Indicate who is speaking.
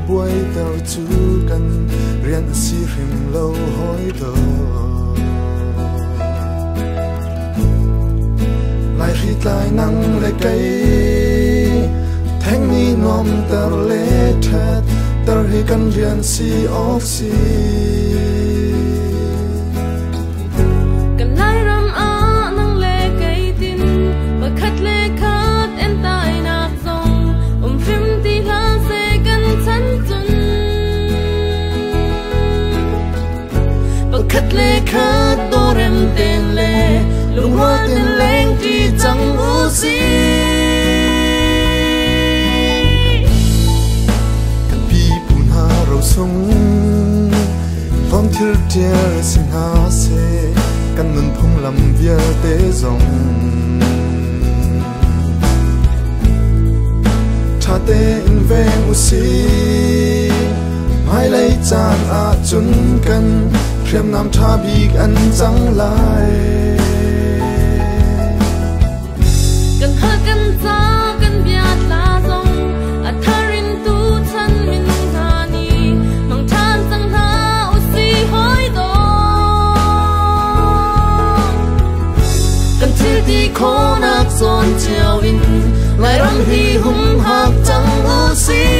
Speaker 1: buổi tàu chú cần riêng si phim lâu hối tờ lại rít lại nắng lại cây thanh ni nom tờ lê thét tờ hi cần riêng si oxy
Speaker 2: lê khát đô rem tên lê lùng hoa tên leng chỉ chẳng u si
Speaker 1: kan pi pun ha rau song phong thil tia sin ha se kan nun phong lam via te zong cha te in veng u si mai lấy chan a chun kan Khiêm nam tha big ăn trắng lại
Speaker 2: cần hơ cần cha cần biat la dong a tharin tu chan min thani mang than sang tha usi hoi do cần chi ti kho nak zon chiao in lai ram hi hum hak chang usi